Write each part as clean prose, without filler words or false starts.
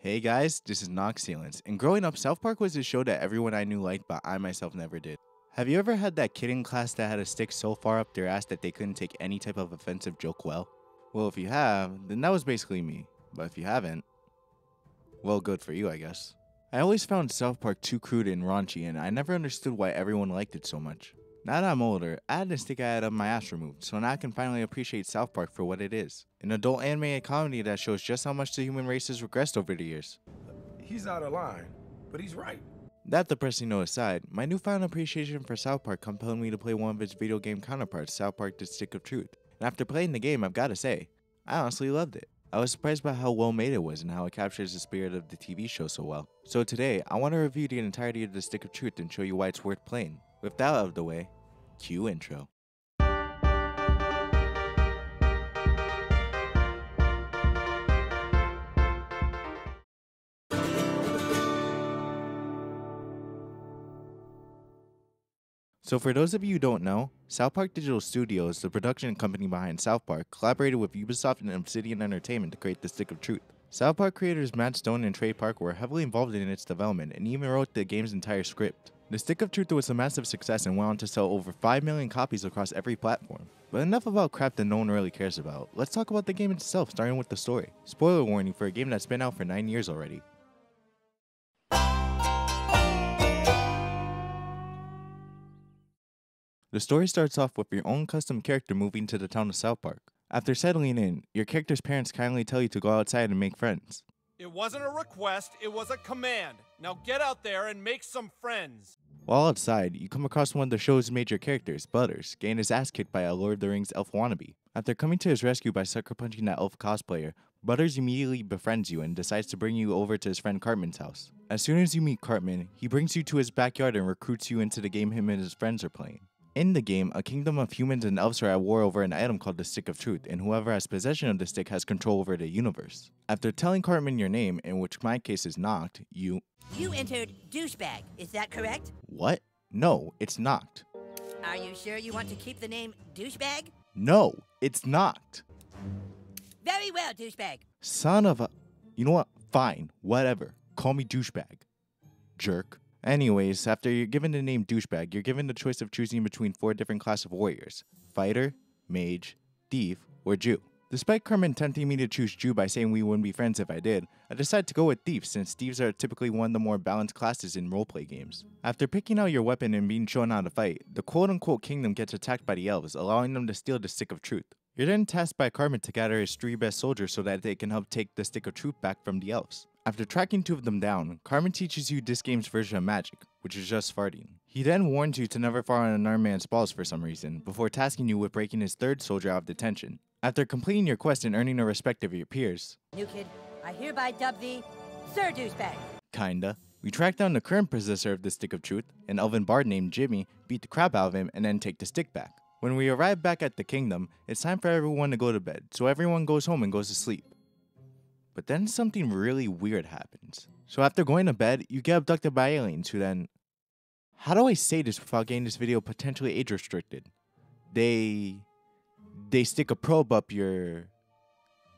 Hey guys, this is Noxylence, and growing up, South Park was a show that everyone I knew liked, but I myself never did. Have you ever had that kid in class that had a stick so far up their ass that they couldn't take any type of offensive joke well? Well, if you have, then that was basically me, but if you haven't, well, good for you, I guess. I always found South Park too crude and raunchy, and I never understood why everyone liked it so much. Now that I'm older, I had a stick I had my ass removed, so now I can finally appreciate South Park for what it is. An adult animated comedy that shows just how much the human race has regressed over the years. He's out of line, but he's right. That depressing note aside, my newfound appreciation for South Park compelled me to play one of its video game counterparts, South Park The Stick of Truth. And after playing the game, I've gotta say, I honestly loved it. I was surprised by how well made it was and how it captures the spirit of the TV show so well. So today, I want to review the entirety of The Stick of Truth and show you why it's worth playing. With that out of the way, cue intro. So for those of you who don't know, South Park Digital Studios, the production company behind South Park, collaborated with Ubisoft and Obsidian Entertainment to create The Stick of Truth. South Park creators Matt Stone and Trey Park were heavily involved in its development and even wrote the game's entire script. The Stick of Truth was a massive success and went on to sell over 5 million copies across every platform. But enough about crap that no one really cares about. Let's talk about the game itself, starting with the story. Spoiler warning for a game that's been out for 9 years already. The story starts off with your own custom character moving to the town of South Park. After settling in, your character's parents kindly tell you to go outside and make friends. It wasn't a request, it was a command. Now get out there and make some friends. While outside, you come across one of the show's major characters, Butters, getting his ass kicked by a Lord of the Rings elf wannabe. After coming to his rescue by sucker punching that elf cosplayer, Butters immediately befriends you and decides to bring you over to his friend Cartman's house. As soon as you meet Cartman, he brings you to his backyard and recruits you into the game him and his friends are playing. In the game, a kingdom of humans and elves are at war over an item called the Stick of Truth, and whoever has possession of the stick has control over the universe. After telling Cartman your name, in which my case is Knocked, You entered douchebag, is that correct? What? No, it's Knocked. Are you sure you want to keep the name douchebag? No, it's Knocked. Very well, douchebag. Son of a... You know what? Fine, whatever. Call me douchebag. Jerk. Anyways, after you're given the name douchebag, you're given the choice of choosing between 4 different classes of warriors: fighter, mage, thief, or Jew. Despite Cartman tempting me to choose Jew by saying we wouldn't be friends if I did, I decided to go with thief since thieves are typically one of the more balanced classes in roleplay games. After picking out your weapon and being shown how to fight, the quote-unquote kingdom gets attacked by the elves, allowing them to steal the Stick of Truth. You're then tasked by Cartman to gather his 3 best soldiers so that they can help take the Stick of Truth back from the elves. After tracking 2 of them down, Cartman teaches you this game's version of magic, which is just farting. He then warns you to never fall on an armed man's balls for some reason, before tasking you with breaking his 3rd soldier out of detention. After completing your quest and earning the respect of your peers, New kid, I hereby dub thee Sir Douchebag. Kinda. We track down the current possessor of the Stick of Truth, an elven bard named Jimmy, beat the crap out of him, and then take the stick back. When we arrive back at the kingdom, it's time for everyone to go to bed, so everyone goes home and goes to sleep. But then something really weird happens. So after going to bed, you get abducted by aliens who then... How do I say this without getting this video potentially age restricted? They stick a probe up your...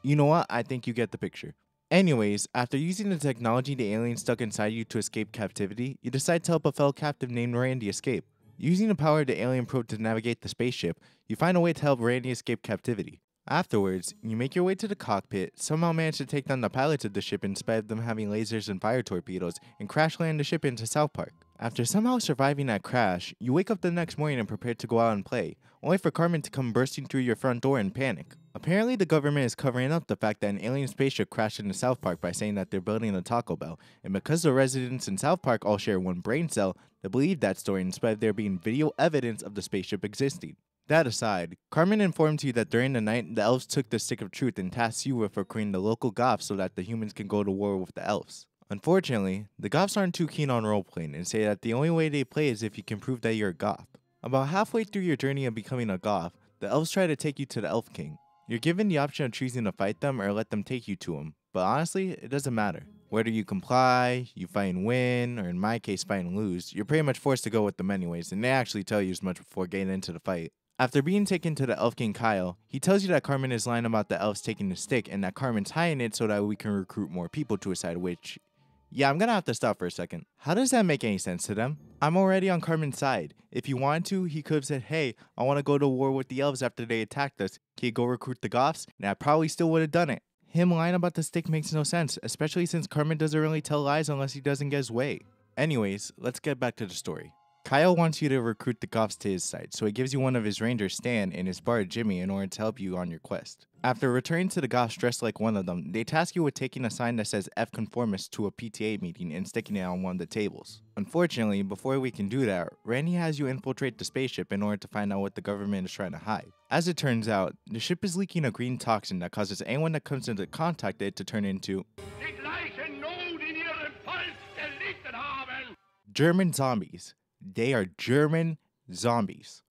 You know what? I think you get the picture. Anyways, after using the technology the aliens stuck inside you to escape captivity, you decide to help a fellow captive named Randy escape. Using the power of the alien probe to navigate the spaceship, you find a way to help Randy escape captivity. Afterwards, you make your way to the cockpit, somehow manage to take down the pilots of the ship in spite of them having lasers and fire torpedoes, and crash land the ship into South Park. After somehow surviving that crash, you wake up the next morning and prepare to go out and play, only for Cartman to come bursting through your front door in panic. Apparently the government is covering up the fact that an alien spaceship crashed into South Park by saying that they're building a Taco Bell, and because the residents in South Park all share one brain cell, they believe that story in spite of there being video evidence of the spaceship existing. That aside, Cartman informs you that during the night, the elves took the Stick of Truth and tasks you with recruiting the local goths so that the humans can go to war with the elves. Unfortunately, the goths aren't too keen on roleplaying and say that the only way they play is if you can prove that you're a goth. About halfway through your journey of becoming a goth, the elves try to take you to the Elf King. You're given the option of choosing to fight them or let them take you to him, but honestly, it doesn't matter. Whether you comply, you fight and win, or in my case fight and lose, you're pretty much forced to go with them anyways, and they actually tell you as much before getting into the fight. After being taken to the Elf King Kyle, he tells you that Carmen is lying about the elves taking the stick and that Carmen's hiding it so that we can recruit more people to his side, which, yeah, I'm gonna have to stop for a second. How does that make any sense to them? I'm already on Carmen's side. If he wanted to, he could have said, hey, I want to go to war with the elves after they attacked us. Can you go recruit the Goths? And I probably still would have done it. Him lying about the stick makes no sense, especially since Carmen doesn't really tell lies unless he doesn't get his way. Anyways, let's get back to the story. Kyle wants you to recruit the Goths to his side, so he gives you one of his rangers, Stan, and his bard, Jimmy, in order to help you on your quest. After returning to the Goths dressed like one of them, they task you with taking a sign that says F conformist to a PTA meeting and sticking it on one of the tables. Unfortunately, before we can do that, Randy has you infiltrate the spaceship in order to find out what the government is trying to hide. As it turns out, the ship is leaking a green toxin that causes anyone that comes into contact with it to turn into German zombies. They are German zombies.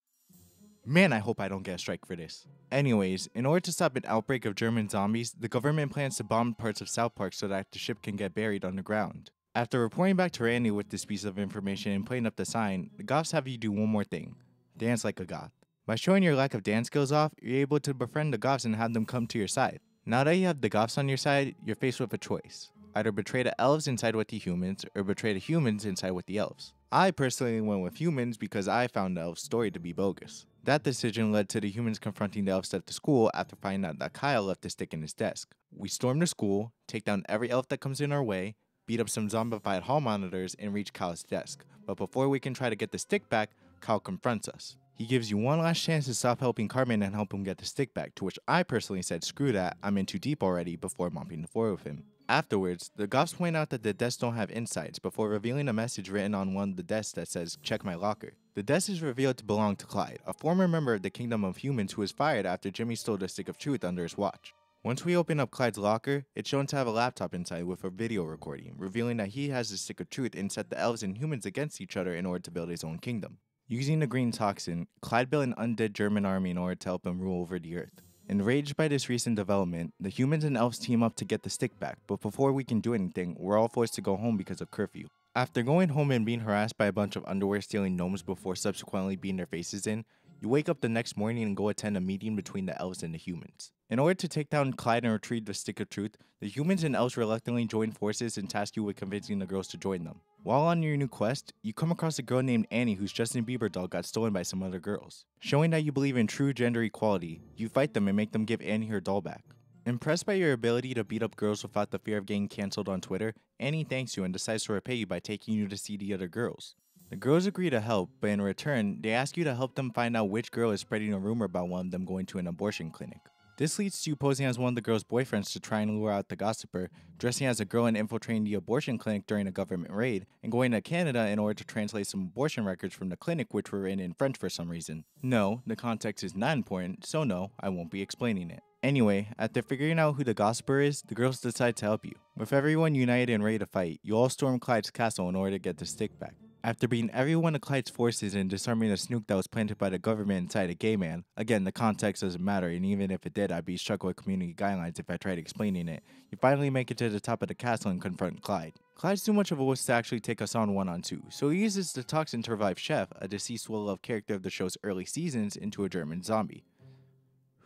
Man, I hope I don't get a strike for this. Anyways, in order to stop an outbreak of German zombies, the government plans to bomb parts of South Park so that the ship can get buried underground. After reporting back to Randy with this piece of information and putting up the sign, the Goths have you do one more thing. Dance like a Goth. By showing your lack of dance skills off, you're able to befriend the Goths and have them come to your side. Now that you have the Goths on your side, you're faced with a choice. Either betray the elves and side with the humans, or betray the humans and side with the elves. I personally went with humans because I found the elf's story to be bogus. That decision led to the humans confronting the elves at the school after finding out that Kyle left the stick in his desk. We storm the school, take down every elf that comes in our way, beat up some zombified hall monitors, and reach Kyle's desk. But before we can try to get the stick back, Kyle confronts us. He gives you one last chance to stop helping Carmen and help him get the stick back, to which I personally said screw that, I'm in too deep already, before mopping the floor with him. Afterwards, the Goths point out that the desks don't have insides before revealing a message written on one of the desks that says, check my locker. The desk is revealed to belong to Clyde, a former member of the Kingdom of Humans who was fired after Jimmy stole the stick of truth under his watch. Once we open up Clyde's locker, it's shown to have a laptop inside with a video recording, revealing that he has the stick of truth and set the elves and humans against each other in order to build his own kingdom. Using the green toxin, Clyde built an undead German army in order to help him rule over the earth. Enraged by this recent development, the humans and elves team up to get the stick back, but before we can do anything, we're all forced to go home because of curfew. After going home and being harassed by a bunch of underwear-stealing gnomes before subsequently beating their faces in, you wake up the next morning and go attend a meeting between the elves and the humans. In order to take down Clyde and retrieve the stick of truth, the humans and elves reluctantly join forces and task you with convincing the girls to join them. While on your new quest, you come across a girl named Annie whose Justin Bieber doll got stolen by some other girls. Showing that you believe in true gender equality, you fight them and make them give Annie her doll back. Impressed by your ability to beat up girls without the fear of getting cancelled on Twitter, Annie thanks you and decides to repay you by taking you to see the other girls. The girls agree to help, but in return, they ask you to help them find out which girl is spreading a rumor about one of them going to an abortion clinic. This leads to you posing as one of the girl's boyfriends to try and lure out the gossiper, dressing as a girl and infiltrating the abortion clinic during a government raid, and going to Canada in order to translate some abortion records from the clinic which were written in French for some reason. No, the context is not important, so no, I won't be explaining it. Anyway, after figuring out who the gossiper is, the girls decide to help you. With everyone united and ready to fight, you all storm Clyde's castle in order to get the stick back. After beating every one of Clyde's forces and disarming a snook that was planted by the government inside a gay man, again, the context doesn't matter, and even if it did, I'd be struck with community guidelines if I tried explaining it, you finally make it to the top of the castle and confront Clyde. Clyde's too much of a wuss to actually take us on one-on-two, so he uses the toxin to revive Chef, a deceased well-loved character of the show's early seasons, into a German zombie,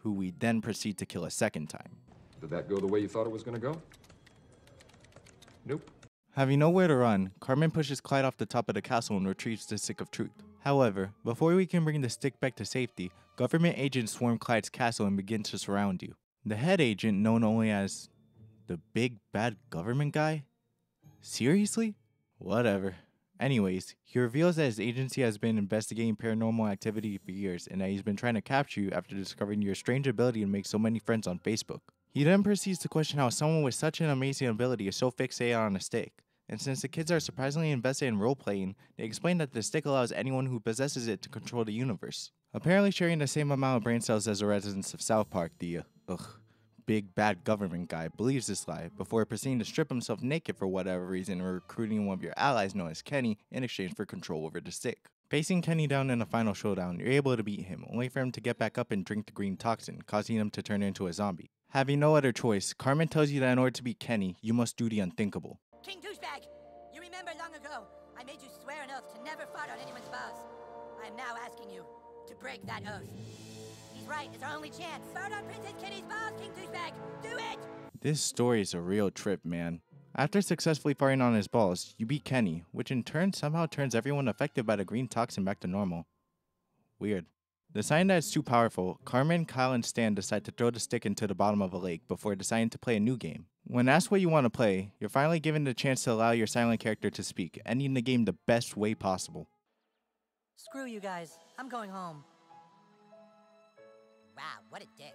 who we then proceed to kill a second time. Did that go the way you thought it was gonna go? Nope. Having nowhere to run, Carmen pushes Clyde off the top of the castle and retrieves the stick of truth. However, before we can bring the stick back to safety, government agents swarm Clyde's castle and begin to surround you. The head agent, known only as the big bad government guy? Seriously? Whatever. Anyways, he reveals that his agency has been investigating paranormal activity for years and that he's been trying to capture you after discovering your strange ability to make so many friends on Facebook. He then proceeds to question how someone with such an amazing ability is so fixated on a stick. And since the kids are surprisingly invested in role-playing, they explain that the stick allows anyone who possesses it to control the universe. Apparently sharing the same amount of brain cells as the residents of South Park, the, big bad government guy believes this lie before proceeding to strip himself naked for whatever reason and recruiting one of your allies known as Kenny in exchange for control over the stick. Facing Kenny down in a final showdown, you're able to beat him, only for him to get back up and drink the green toxin, causing him to turn into a zombie. Having no other choice, Carmen tells you that in order to beat Kenny, you must do the unthinkable. King Douchebag, you remember long ago, I made you swear an oath to never fart on anyone's balls. I am now asking you to break that oath. He's right, it's our only chance. Burn on Princess Kitty's balls, King Douchebag! Do it! This story is a real trip, man. After successfully firing on his balls, you beat Kenny, which in turn somehow turns everyone affected by the green toxin back to normal. Weird. Deciding that it's too powerful, Carmen, Kyle, and Stan decide to throw the stick into the bottom of a lake before deciding to play a new game. When asked what you want to play, you're finally given the chance to allow your silent character to speak, ending the game the best way possible. Screw you guys. I'm going home. Wow, what a dick.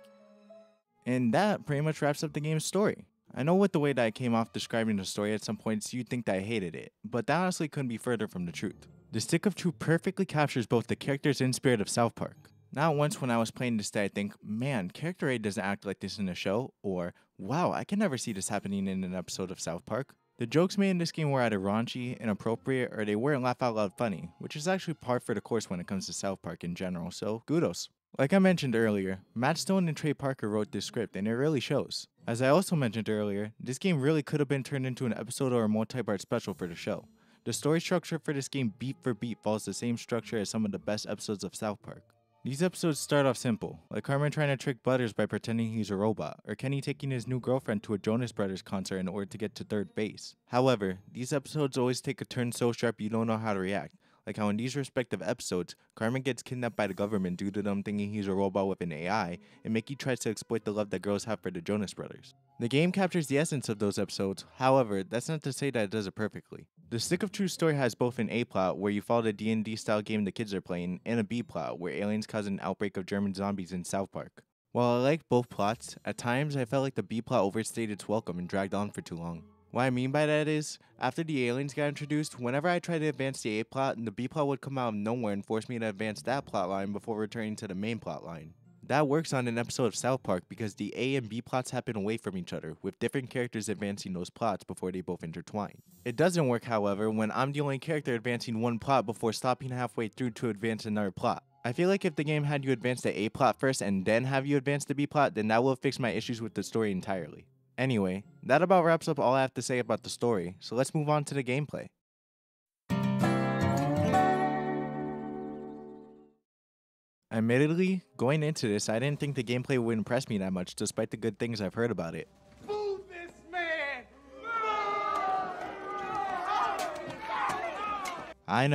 And that pretty much wraps up the game's story. I know with the way that I came off describing the story at some points you'd think that I hated it, but that honestly couldn't be further from the truth. The Stick of Truth perfectly captures both the characters and spirit of South Park. Not once when I was playing this did I think, man, character A doesn't act like this in the show, or wow, I can never see this happening in an episode of South Park. The jokes made in this game were either raunchy, inappropriate, or they weren't laugh out loud funny, which is actually par for the course when it comes to South Park in general, so kudos. Like I mentioned earlier, Matt Stone and Trey Parker wrote this script and it really shows. As I also mentioned earlier, this game really could have been turned into an episode or a multi-part special for the show. The story structure for this game beat for beat follows the same structure as some of the best episodes of South Park. These episodes start off simple, like Carmen trying to trick Butters by pretending he's a robot, or Kenny taking his new girlfriend to a Jonas Brothers concert in order to get to third base. However, these episodes always take a turn so sharp you don't know how to react, like how in these respective episodes, Carmen gets kidnapped by the government due to them thinking he's a robot with an AI, and Mickey tries to exploit the love that girls have for the Jonas Brothers. The game captures the essence of those episodes, however, that's not to say that it does it perfectly. The Stick of Truth story has both an A plot, where you follow the D&D style game the kids are playing, and a B plot, where aliens cause an outbreak of German zombies in South Park. While I like both plots, at times I felt like the B plot overstayed its welcome and dragged on for too long. What I mean by that is, after the aliens got introduced, whenever I tried to advance the A plot, the B plot would come out of nowhere and force me to advance that plot line before returning to the main plot line. That works on an episode of South Park because the A and B plots happen away from each other, with different characters advancing those plots before they both intertwine. It doesn't work, however, when I'm the only character advancing one plot before stopping halfway through to advance another plot. I feel like if the game had you advance the A plot first and then have you advance the B plot, then that will fix my issues with the story entirely. Anyway, that about wraps up all I have to say about the story, so let's move on to the gameplay. Admittedly, going into this, I didn't think the gameplay would impress me that much despite the good things I've heard about it. Move this man! I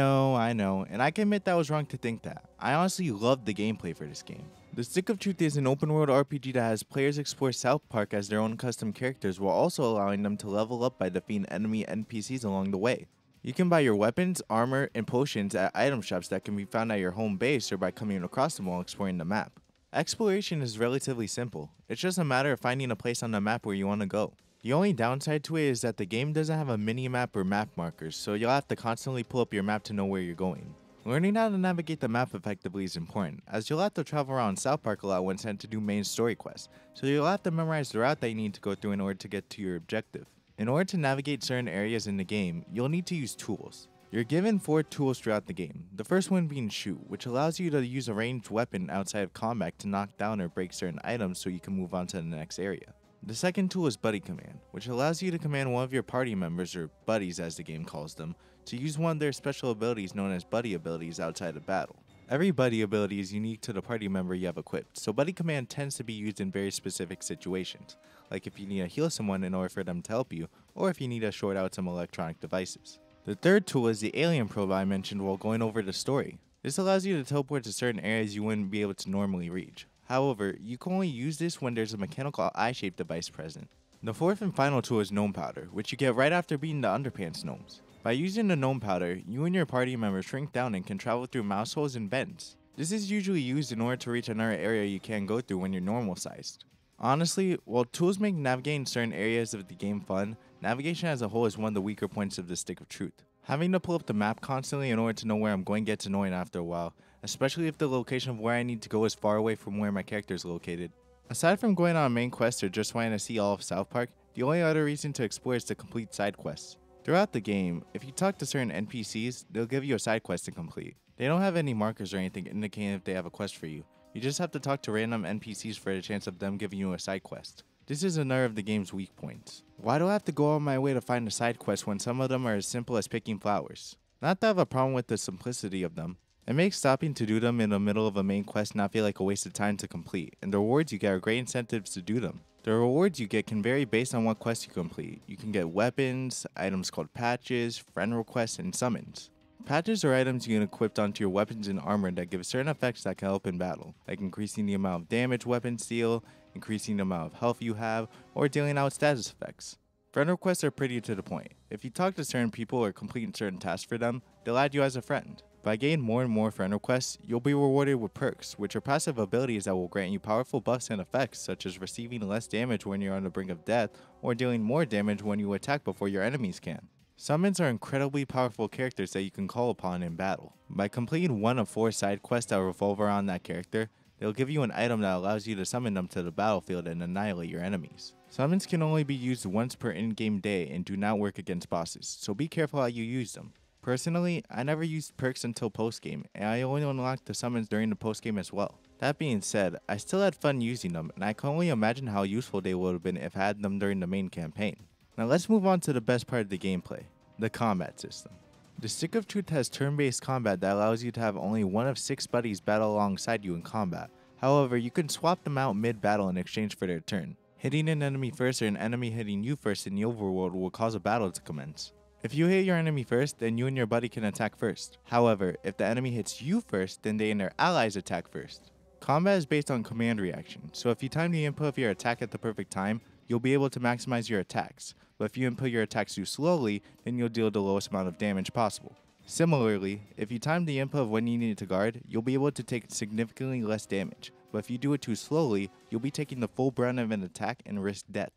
know, and I can admit that I was wrong to think that. I honestly loved the gameplay for this game. The Stick of Truth is an open world RPG that has players explore South Park as their own custom characters while also allowing them to level up by defeating enemy NPCs along the way. You can buy your weapons, armor, and potions at item shops that can be found at your home base or by coming across them while exploring the map. Exploration is relatively simple. It's just a matter of finding a place on the map where you want to go. The only downside to it is that the game doesn't have a mini-map or map markers, so you'll have to constantly pull up your map to know where you're going. Learning how to navigate the map effectively is important, as you'll have to travel around South Park a lot when sent to do main story quests, so you'll have to memorize the route that you need to go through in order to get to your objective. In order to navigate certain areas in the game, you'll need to use tools. You're given 4 tools throughout the game, the first one being Shoot, which allows you to use a ranged weapon outside of combat to knock down or break certain items so you can move on to the next area. The second tool is Buddy Command, which allows you to command one of your party members, or buddies as the game calls them, to use one of their special abilities known as buddy abilities outside of battle. Every buddy ability is unique to the party member you have equipped, so Buddy Command tends to be used in very specific situations, like if you need to heal someone in order for them to help you, or if you need to short out some electronic devices. The third tool is the Alien Probe I mentioned while going over the story. This allows you to teleport to certain areas you wouldn't be able to normally reach. However, you can only use this when there's a mechanical eye-shaped device present. The fourth and final tool is Gnome Powder, which you get right after beating the Underpants Gnomes. By using the Gnome Powder, you and your party members shrink down and can travel through mouse holes and vents. This is usually used in order to reach another area you can't go through when you're normal sized. Honestly, while tools make navigating certain areas of the game fun, navigation as a whole is one of the weaker points of the Stick of Truth. Having to pull up the map constantly in order to know where I'm going gets annoying after a while, especially if the location of where I need to go is far away from where my character is located. Aside from going on a main quest or just wanting to see all of South Park, the only other reason to explore is to complete side quests. Throughout the game, if you talk to certain NPCs, they'll give you a side quest to complete. They don't have any markers or anything indicating if they have a quest for you. You just have to talk to random NPCs for a chance of them giving you a side quest. This is another of the game's weak points. Why do I have to go on my way to find a side quest when some of them are as simple as picking flowers? Not that I have a problem with the simplicity of them. It makes stopping to do them in the middle of a main quest not feel like a waste of time to complete, and the rewards you get are great incentives to do them. The rewards you get can vary based on what quest you complete. You can get weapons, items called patches, friend requests, and summons. Patches are items you can equip onto your weapons and armor that give certain effects that can help in battle, like increasing the amount of damage weapons deal, increasing the amount of health you have, or dealing out status effects. Friend requests are pretty to the point. If you talk to certain people or complete certain tasks for them, they'll add you as a friend. By getting more and more friend requests, you'll be rewarded with perks, which are passive abilities that will grant you powerful buffs and effects, such as receiving less damage when you're on the brink of death, or dealing more damage when you attack before your enemies can. Summons are incredibly powerful characters that you can call upon in battle. By completing one of 4 side quests that revolve around that character, they'll give you an item that allows you to summon them to the battlefield and annihilate your enemies. Summons can only be used once per in-game day and do not work against bosses, so be careful how you use them. Personally, I never used perks until post-game, and I only unlocked the summons during the post-game as well. That being said, I still had fun using them, and I can only imagine how useful they would have been if I had them during the main campaign. Now let's move on to the best part of the gameplay, the combat system. The Stick of Truth has turn-based combat that allows you to have only one of 6 buddies battle alongside you in combat. However, you can swap them out mid-battle in exchange for their turn. Hitting an enemy first or an enemy hitting you first in the overworld will cause a battle to commence. If you hit your enemy first, then you and your buddy can attack first. However, if the enemy hits you first, then they and their allies attack first. Combat is based on command reaction, so if you time the input of your attack at the perfect time, you'll be able to maximize your attacks. But if you input your attacks too slowly, then you'll deal the lowest amount of damage possible. Similarly, if you time the input of when you need to guard, you'll be able to take significantly less damage. But if you do it too slowly, you'll be taking the full brunt of an attack and risk death.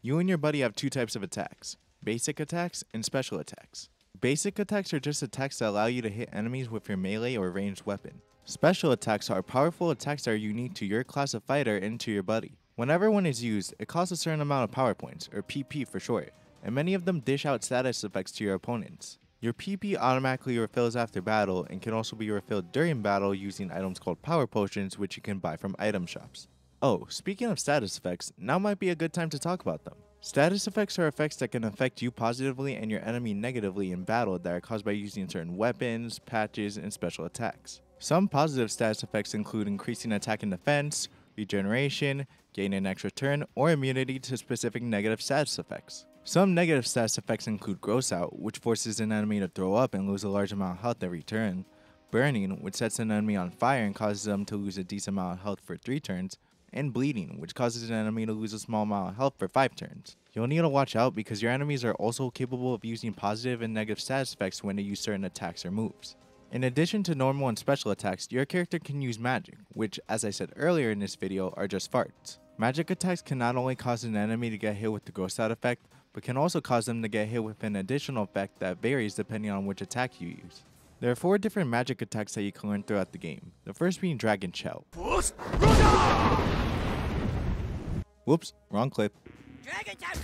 You and your buddy have 2 types of attacks: basic attacks and special attacks. Basic attacks are just attacks that allow you to hit enemies with your melee or ranged weapon. Special attacks are powerful attacks that are unique to your class of fighter and to your buddy. Whenever one is used, it costs a certain amount of power points, or PP for short, and many of them dish out status effects to your opponents. Your PP automatically refills after battle and can also be refilled during battle using items called power potions, which you can buy from item shops. Oh, speaking of status effects, now might be a good time to talk about them. Status effects are effects that can affect you positively and your enemy negatively in battle that are caused by using certain weapons, patches, and special attacks. Some positive status effects include increasing attack and defense, regeneration, gaining an extra turn, or immunity to specific negative status effects. Some negative status effects include gross out, which forces an enemy to throw up and lose a large amount of health every turn, burning, which sets an enemy on fire and causes them to lose a decent amount of health for 3 turns, and bleeding, which causes an enemy to lose a small amount of health for 5 turns. You'll need to watch out because your enemies are also capable of using positive and negative status effects when they use certain attacks or moves. In addition to normal and special attacks, your character can use magic, which, as I said earlier in this video, are just farts. Magic attacks can not only cause an enemy to get hit with the gross out effect, but can also cause them to get hit with an additional effect that varies depending on which attack you use. There are 4 different magic attacks that you can learn throughout the game, the first being Dragon Shell. Whoops, wrong clip. Dragon Town!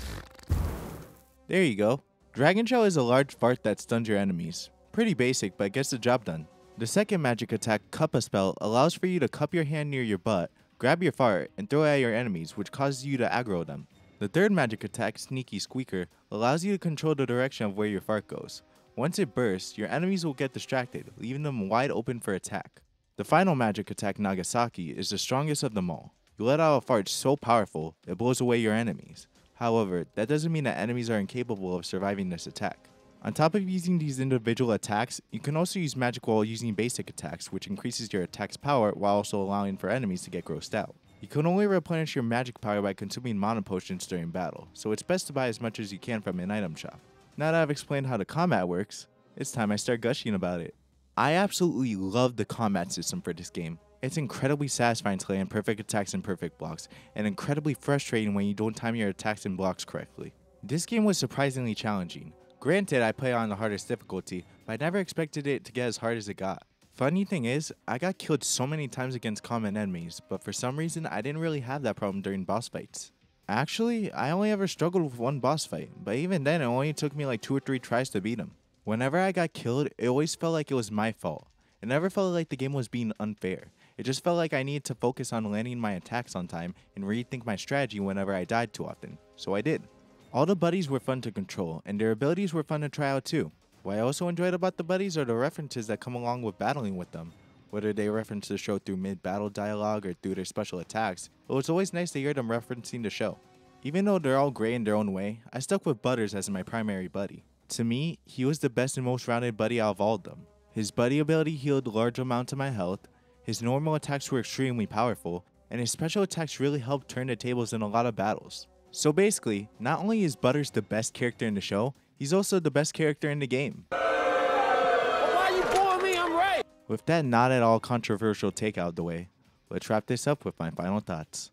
There you go. Dragon Shell is a large fart that stuns your enemies. Pretty basic, but gets the job done. The second magic attack, Cup a Spell, allows for you to cup your hand near your butt, grab your fart, and throw it at your enemies, which causes you to aggro them. The third magic attack, Sneaky Squeaker, allows you to control the direction of where your fart goes. Once it bursts, your enemies will get distracted, leaving them wide open for attack. The final magic attack, Nagasaki, is the strongest of them all. You let out a fart so powerful, it blows away your enemies. However, that doesn't mean that enemies are incapable of surviving this attack. On top of using these individual attacks, you can also use magic while using basic attacks, which increases your attack's power while also allowing for enemies to get grossed out. You can only replenish your magic power by consuming mana potions during battle, so it's best to buy as much as you can from an item shop. Now that I've explained how the combat works, it's time I start gushing about it. I absolutely love the combat system for this game. It's incredibly satisfying to land perfect attacks and perfect blocks, and incredibly frustrating when you don't time your attacks and blocks correctly. This game was surprisingly challenging. Granted, I play on the hardest difficulty, but I never expected it to get as hard as it got. Funny thing is, I got killed so many times against common enemies, but for some reason I didn't really have that problem during boss fights. Actually, I only ever struggled with one boss fight, but even then it only took me like 2 or 3 tries to beat him. Whenever I got killed, it always felt like it was my fault. It never felt like the game was being unfair. It just felt like I needed to focus on landing my attacks on time and rethink my strategy whenever I died too often, so I did. All the buddies were fun to control, and their abilities were fun to try out too. What I also enjoyed about the buddies are the references that come along with battling with them. Whether they reference the show through mid-battle dialogue or through their special attacks, it was always nice to hear them referencing the show. Even though they're all great in their own way, I stuck with Butters as my primary buddy. To me, he was the best and most rounded buddy out of all of them. His buddy ability healed large amounts of my health, his normal attacks were extremely powerful, and his special attacks really helped turn the tables in a lot of battles. So basically, not only is Butters the best character in the show, he's also the best character in the game. Why you booing me? I'm right. With that not at all controversial take out of the way, let's wrap this up with my final thoughts.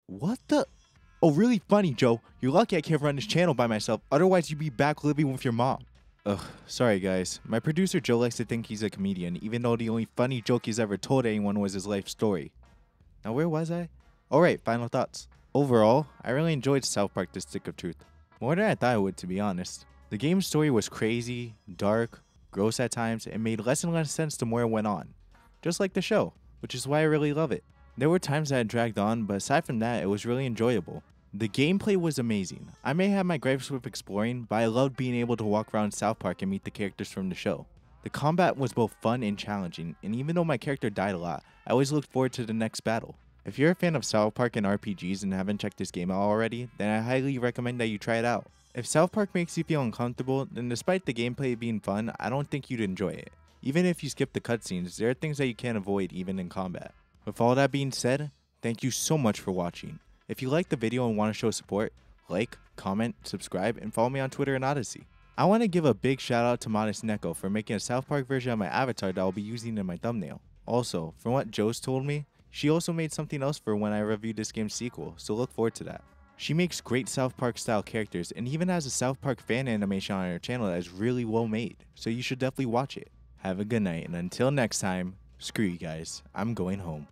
What the? Oh, really funny, Joe. You're lucky I can't run this channel by myself, otherwise you'd be back living with your mom. Ugh, sorry guys. My producer Joe likes to think he's a comedian, even though the only funny joke he's ever told anyone was his life story. Now where was I? Alright, final thoughts. Overall, I really enjoyed South Park: The Stick of Truth. More than I thought it would, to be honest. The game's story was crazy, dark, gross at times, and made less and less sense the more it went on. Just like the show, which is why I really love it. There were times that it dragged on, but aside from that, it was really enjoyable. The gameplay was amazing. I may have my gripes with exploring, but I loved being able to walk around South Park and meet the characters from the show. The combat was both fun and challenging, and even though my character died a lot, I always looked forward to the next battle. If you're a fan of South Park and RPGs and haven't checked this game out already, then I highly recommend that you try it out. If South Park makes you feel uncomfortable, then despite the gameplay being fun, I don't think you'd enjoy it. Even if you skip the cutscenes, there are things that you can't avoid even in combat. With all that being said, thank you so much for watching. If you liked the video and want to show support, like, comment, subscribe, and follow me on Twitter and Odyssey. I want to give a big shout out to Modest Neko for making a South Park version of my avatar that I'll be using in my thumbnail. Also, from what Joe's told me, she also made something else for when I reviewed this game's sequel, so look forward to that. She makes great South Park style characters and even has a South Park fan animation on her channel that is really well made, so you should definitely watch it. Have a good night, and until next time, screw you guys, I'm going home.